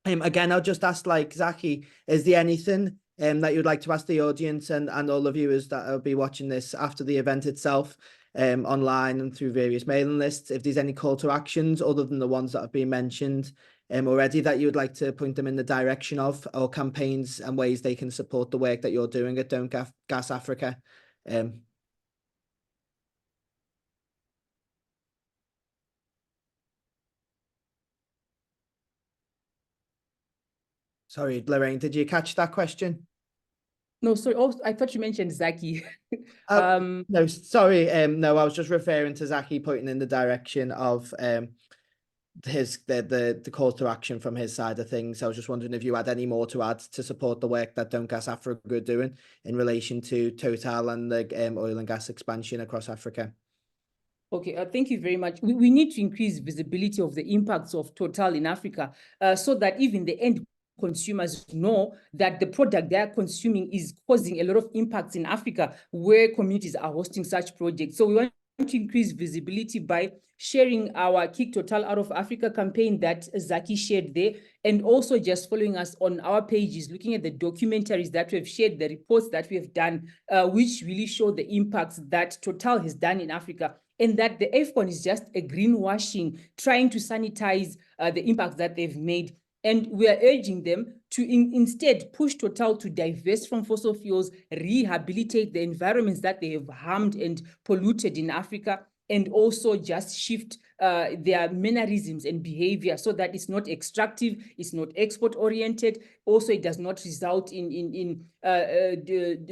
Again, I'll just ask, Zaki, is there anything that you'd like to ask the audience and all the viewers that will be watching this after the event itself, online and through various mailing lists? If there's any call to actions other than the ones that have been mentioned already that you would like to point them in the direction of, or campaigns and ways they can support the work that you're doing at Don't Gas Africa. Sorry, Lorraine, did you catch that question? No, sorry. Oh, I thought you mentioned Zaki. No, sorry. No, I was just referring to Zaki pointing in the direction of the call to action from his side of things. I was just wondering if you had any more to add to support the work that Don't Gas Africa are doing in relation to Total and the oil and gas expansion across Africa. Okay, thank you very much. We need to increase visibility of the impacts of Total in Africa, so that even the end consumers know that the product they're consuming is causing a lot of impacts in Africa, where communities are hosting such projects. So we want to increase visibility by sharing our Kick Total Out of Africa campaign that Zaki shared there, and also just following us on our pages, looking at the documentaries that we've shared, the reports that we have done, which really show the impacts that Total has done in Africa, and that the AFCON is just a greenwashing, trying to sanitize the impacts that they've made. And we are urging them to instead push Total to divest from fossil fuels, rehabilitate the environments that they have harmed and polluted in Africa, and also just shift their mannerisms and behavior so that it's not extractive, it's not export oriented. Also, it does not result in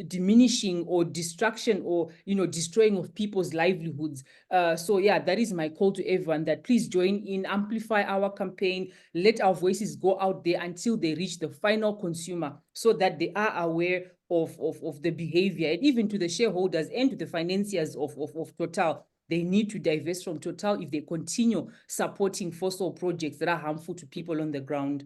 diminishing or destruction or destroying of people's livelihoods. So yeah, that is my call to everyone, that please join in, amplify our campaign, let our voices go out there until they reach the final consumer, so that they are aware of the behavior, and even to the shareholders and to the financiers of Total. They need to divest from Total if they continue supporting fossil projects that are harmful to people on the ground.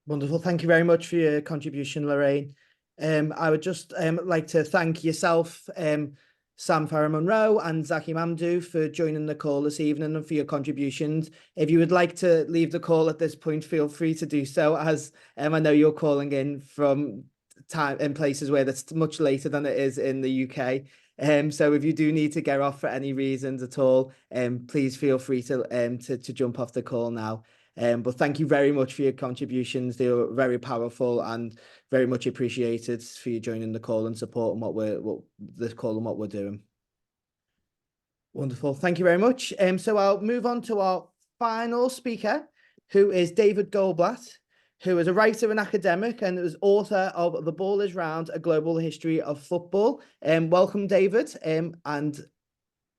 Wonderful. Thank you very much for your contribution, Lorraine. I would just like to thank yourself, Samm, Farai, Monro, and Zaki Mamdoo for joining the call this evening and for your contributions. If you would like to leave the call at this point, feel free to do so, as I know you're calling in from time in places where that's much later than it is in the UK. So if you do need to get off for any reasons at all, please feel free to jump off the call now. But thank you very much for your contributions. They were very powerful and very much appreciated for you joining the call and supporting what we're doing. Wonderful. Thank you very much. So I'll move on to our final speaker, who is David Goldblatt, who is a writer and academic and is author of The Ball is Round, A Global History of Football. Welcome, David, and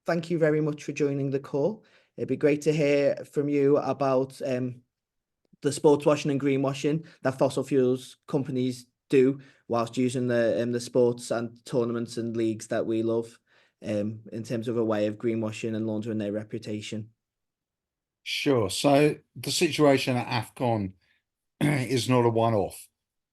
thank you very much for joining the call. It'd be great to hear from you about the sports washing and greenwashing that fossil fuels companies do whilst using the sports and tournaments and leagues that we love, in terms of a way of greenwashing and laundering their reputation. Sure. So the situation at AFCON is not a one-off.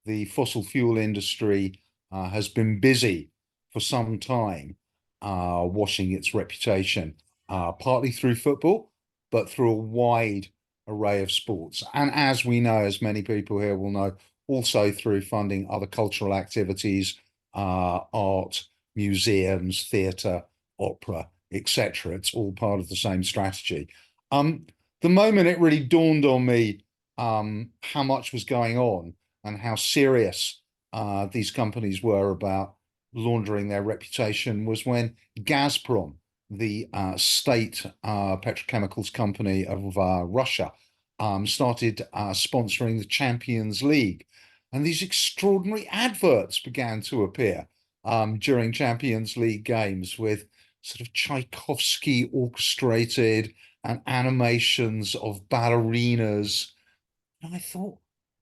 The fossil fuel industry has been busy for some time washing its reputation, partly through football, but through a wide array of sports. And as we know, as many people here will know, also through funding other cultural activities, art, museums, theatre, opera, etc. It's all part of the same strategy. The moment it really dawned on me how much was going on and how serious these companies were about laundering their reputation was when Gazprom, the state petrochemicals company of Russia, started sponsoring the Champions League. And these extraordinary adverts began to appear during Champions League games with sort of Tchaikovsky orchestrated and animations of ballerinas. And I thought,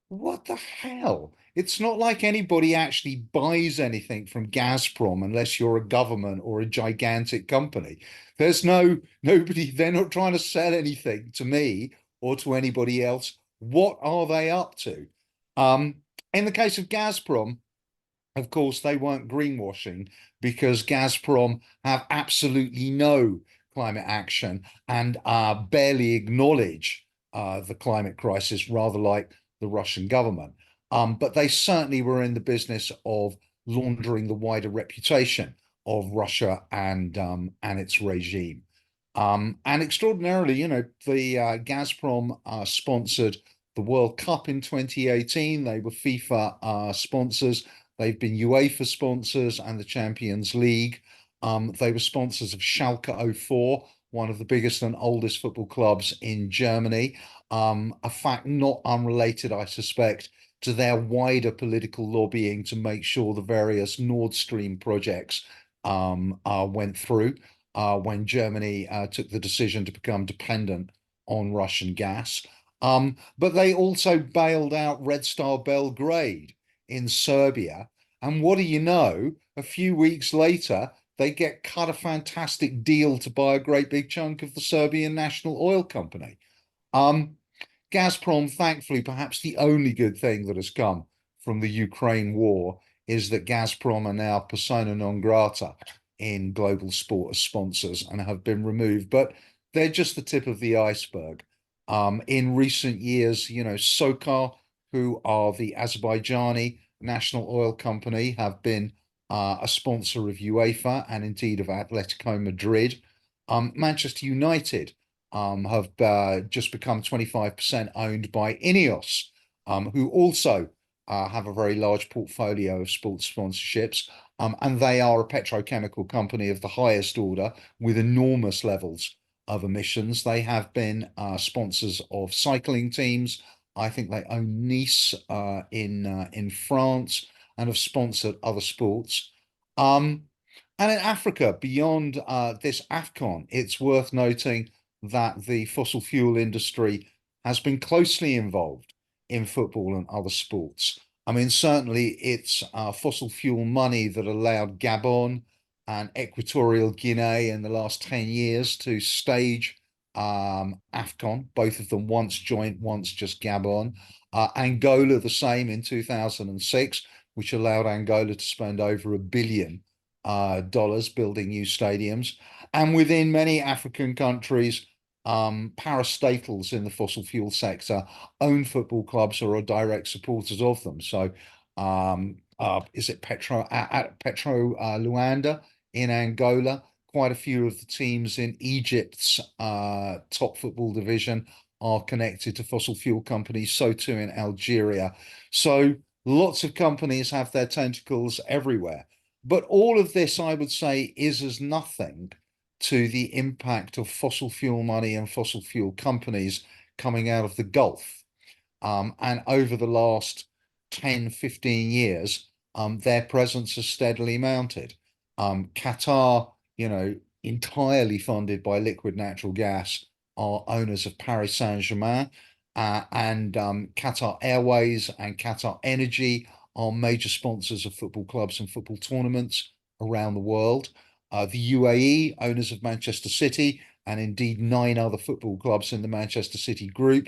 what the hell? It's not like anybody actually buys anything from Gazprom unless you're a government or a gigantic company. There's nobody, they're not trying to sell anything to me or to anybody else. What are they up to? In the case of Gazprom, of course, they weren't greenwashing because Gazprom have absolutely no climate action and barely acknowledge the climate crisis, rather like the Russian government. But they certainly were in the business of laundering the wider reputation of Russia and its regime. And extraordinarily, the Gazprom sponsored the World Cup in 2018. They were FIFA sponsors. They've been UEFA sponsors and the Champions League. They were sponsors of Schalke 04, one of the biggest and oldest football clubs in Germany. A fact not unrelated, I suspect, to their wider political lobbying to make sure the various Nord Stream projects went through when Germany took the decision to become dependent on Russian gas. But they also bailed out Red Star Belgrade in Serbia. And what do you know? A few weeks later, they get cut a fantastic deal to buy a great big chunk of the Serbian National Oil Company. Gazprom, thankfully, perhaps the only good thing that has come from the Ukraine war is that Gazprom are now persona non grata in global sport as sponsors and have been removed, but they're just the tip of the iceberg. In recent years, SOCAR, who are the Azerbaijani national oil company, have been a sponsor of UEFA and indeed of Atletico Madrid. Manchester United have just become 25% owned by Ineos, who also have a very large portfolio of sports sponsorships. And they are a petrochemical company of the highest order with enormous levels of emissions. They have been sponsors of cycling teams. I think they own Nice in France, and have sponsored other sports. And in Africa, beyond this AFCON, it's worth noting that the fossil fuel industry has been closely involved in football and other sports. I mean, certainly it's fossil fuel money that allowed Gabon and Equatorial Guinea in the last 10 years to stage AFCON, both of them once joint, once just Gabon. Angola, the same in 2006, which allowed Angola to spend over $1 billion building new stadiums. And within many African countries, parastatals in the fossil fuel sector own football clubs or are direct supporters of them. So is it Petro Luanda in Angola? Quite a few of the teams in Egypt's top football division are connected to fossil fuel companies, so too in Algeria. So lots of companies have their tentacles everywhere. But all of this, I would say, is as nothing to the impact of fossil fuel money and fossil fuel companies coming out of the Gulf. And over the last 10, 15 years, their presence has steadily mounted. Qatar, entirely funded by liquid natural gas, are owners of Paris Saint-Germain, and Qatar Airways and Qatar Energy are major sponsors of football clubs and football tournaments around the world. The UAE, owners of Manchester City, and indeed 9 other football clubs in the Manchester City group,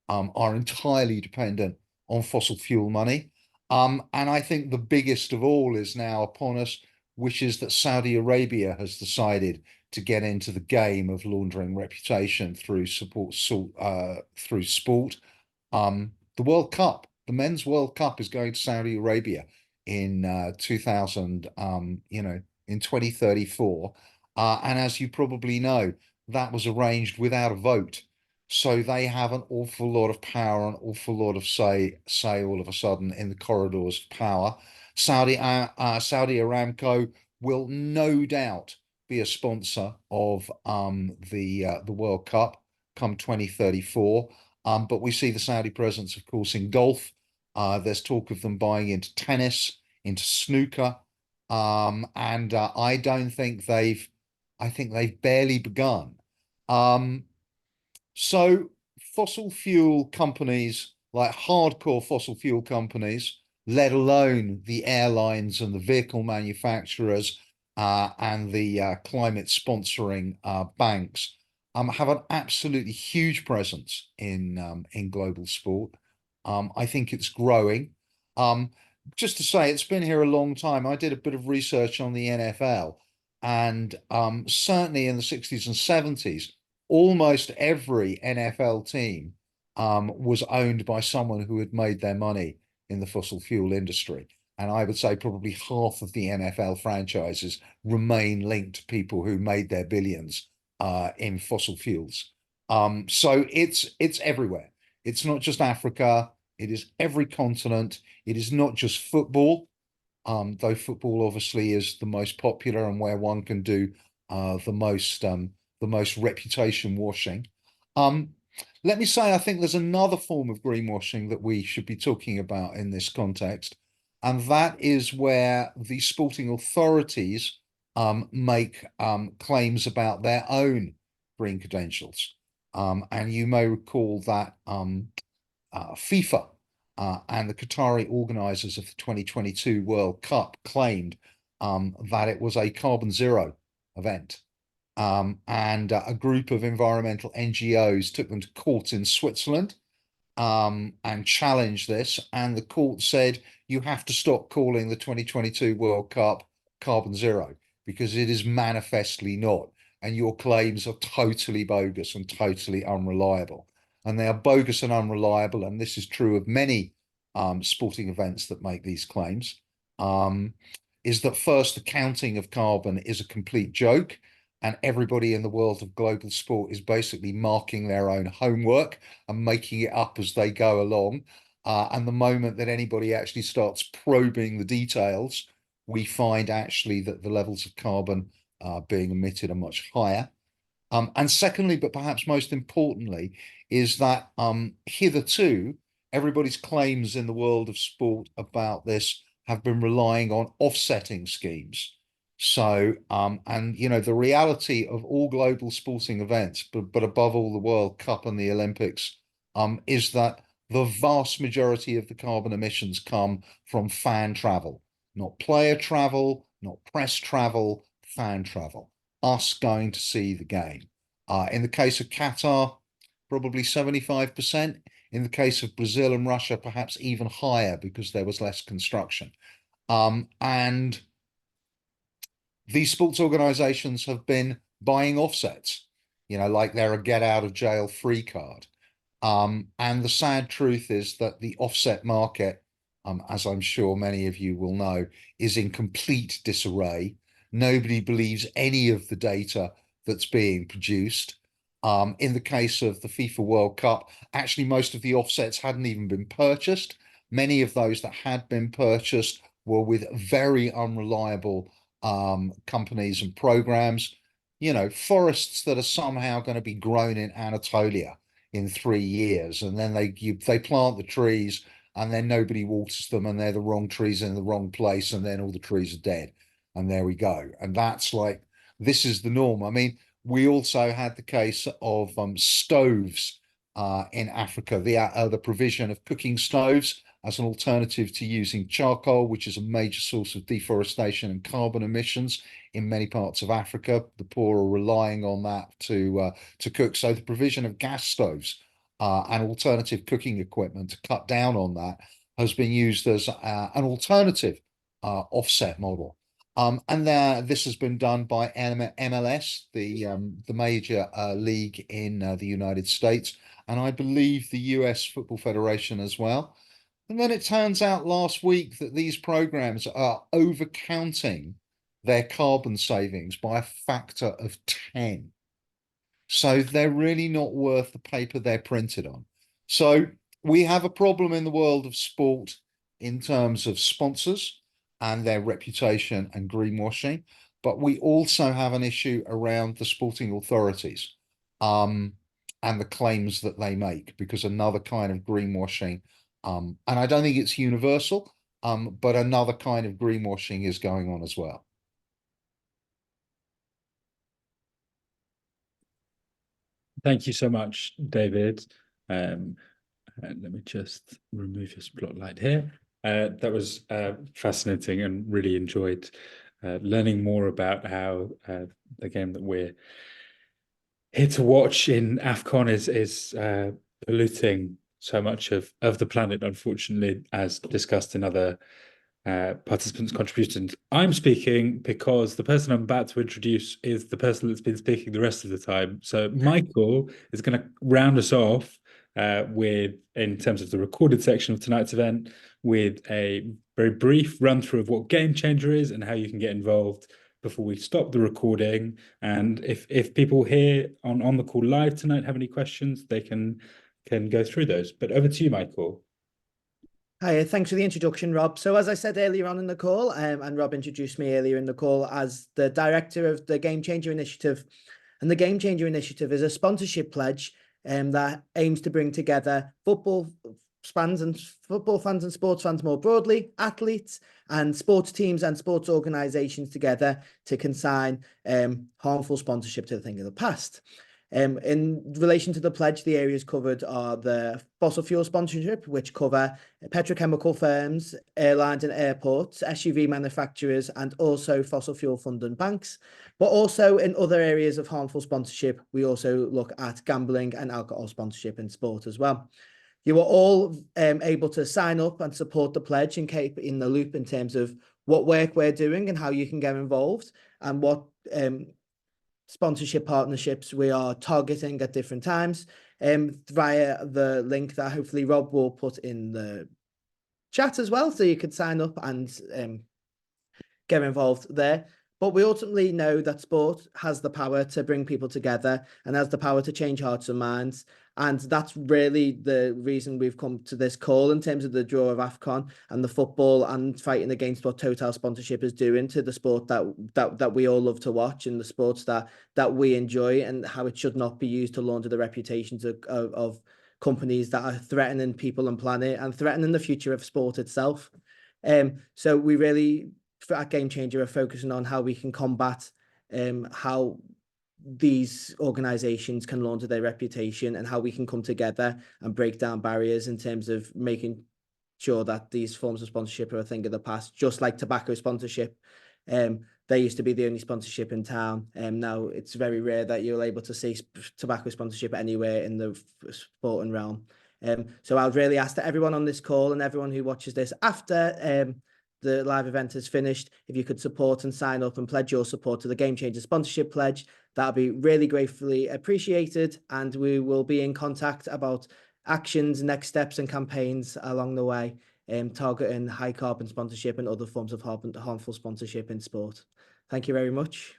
are entirely dependent on fossil fuel money. And I think the biggest of all is now upon us, which is that Saudi Arabia has decided to get into the game of laundering reputation through sport. The World Cup, the Men's World Cup, is going to Saudi Arabia in 2034. And as you probably know, that was arranged without a vote. So they have an awful lot of power, an awful lot of say all of a sudden in the corridors of power. Saudi Aramco will no doubt be a sponsor of the World Cup come 2034. But we see the Saudi presence, of course, in golf. There's talk of them buying into tennis, into snooker. And I think they've barely begun. So fossil fuel companies, like hardcore fossil fuel companies, let alone the airlines and the vehicle manufacturers and the climate sponsoring banks, have an absolutely huge presence in global sport. I think it's growing. Just to say, it's been here a long time. I did a bit of research on the NFL, and certainly in the 60s and 70s, almost every NFL team was owned by someone who had made their money in the fossil fuel industry. And I would say probably half of the NFL franchises remain linked to people who made their billions in fossil fuels. So it's everywhere. It's not just Africa. It is every continent. It is not just football, though football obviously is the most popular and where one can do the most reputation washing. Let me say, I think there's another form of greenwashing that we should be talking about in this context, and that is where the sporting authorities make claims about their own green credentials. And you may recall that FIFA and the Qatari organisers of the 2022 World Cup claimed that it was a carbon zero event. And a group of environmental NGOs took them to court in Switzerland and challenged this. And the court said, you have to stop calling the 2022 World Cup carbon zero because it is manifestly not. And your claims are totally bogus and totally unreliable. And they are bogus and unreliable. And this is true of many sporting events that make these claims. Is that first, the counting of carbon is a complete joke. and everybody in the world of global sport is basically marking their own homework and making it up as they go along. And the moment that anybody actually starts probing the details, we find actually that the levels of carbon being emitted are much higher. And secondly, but perhaps most importantly, is that hitherto, everybody's claims in the world of sport about this have been relying on offsetting schemes. So, and you know, the reality of all global sporting events, but above all the World Cup and the Olympics, is that the vast majority of the carbon emissions come from fan travel, not player travel, not press travel, fan travel, us going to see the game. In the case of Qatar, probably 75%. In the case of Brazil and Russia, perhaps even higher because there was less construction. And these sports organizations have been buying offsets, you know, like they're a get out of jail free card. And the sad truth is that the offset market, as I'm sure many of you will know, is in complete disarray. Nobody believes any of the data that's being produced. In the case of the FIFA World Cup, actually most of the offsets hadn't even been purchased. Many of those that had been purchased were with very unreliable companies and programs. You know, forests that are somehow going to be grown in Anatolia in 3 years, and then they plant the trees, and then nobody waters them, and they're the wrong trees in the wrong place, and then all the trees are dead, and there we go. And that's like, this is the norm. I mean, we also had the case of stoves in Africa, the provision of cooking stoves as an alternative to using charcoal, which is a major source of deforestation and carbon emissions in many parts of Africa. The poor are relying on that to cook. So the provision of gas stoves and alternative cooking equipment to cut down on that has been used as an alternative offset model. And this has been done by MLS, the major league in the United States, and I believe the US Football Federation as well. And then it turns out last week that these programs are overcounting their carbon savings by a factor of 10. So they're really not worth the paper they're printed on. So we have a problem in the world of sport in terms of sponsors and their reputation and greenwashing, but we also have an issue around the sporting authorities and the claims that they make, because another kind of greenwashing, and I don't think it's universal, but another kind of greenwashing is going on as well. Thank you so much, David. Let me just remove your spotlight here. That was fascinating, and really enjoyed learning more about how the game that we're here to watch in AFCON is polluting so much of the planet, unfortunately, as discussed in other participants' contributions. I'm speaking because the person I'm about to introduce is the person that's been speaking the rest of the time. So Michael is going to round us off with, in terms of the recorded section of tonight's event, with a very brief run through of what GameChanger is and how you can get involved before we stop the recording. And if people here on the call live tonight have any questions, they can go through those. But over to you, Michael. Hi, thanks for the introduction, Rob. So as I said earlier on in the call, and Rob introduced me earlier in the call as the director of the GameChanger initiative. And the GameChanger initiative is a sponsorship pledge that aims to bring together football fans and sports fans more broadly, athletes and sports teams and sports organizations together to consign harmful sponsorship to the thing of the past. In relation to the pledge, the areas covered are the fossil fuel sponsorship, which cover petrochemical firms, airlines and airports, SUV manufacturers, and also fossil fuel funding banks. But also in other areas of harmful sponsorship, we also look at gambling and alcohol sponsorship in sport as well. You are all able to sign up and support the pledge and keep in the loop in terms of what work we're doing and how you can get involved, and what sponsorship partnerships we are targeting at different times via the link that hopefully Rob will put in the chat as well, so you can sign up and get involved there. But we ultimately know that sport has the power to bring people together and has the power to change hearts and minds. And that's really the reason we've come to this call in terms of the draw of AFCON and the football and fighting against what Total sponsorship is doing to the sport that we all love to watch and the sports that we enjoy, and how it should not be used to launder the reputations of companies that are threatening people and planet and threatening the future of sport itself. So we really, at GameChanger, are focusing on how we can combat how these organizations can launder their reputation and how we can come together and break down barriers in terms of making sure that these forms of sponsorship are a thing of the past, just like tobacco sponsorship. They used to be the only sponsorship in town, and now it's very rare that you're able to see tobacco sponsorship anywhere in the sporting realm. So I would really ask that everyone on this call and everyone who watches this after the live event is finished, if you could support and sign up and pledge your support to the GameChanger sponsorship pledge, that'd be really gratefully appreciated. And we will be in contact about actions, next steps and campaigns along the way, targeting high carbon sponsorship and other forms of harmful sponsorship in sport. Thank you very much.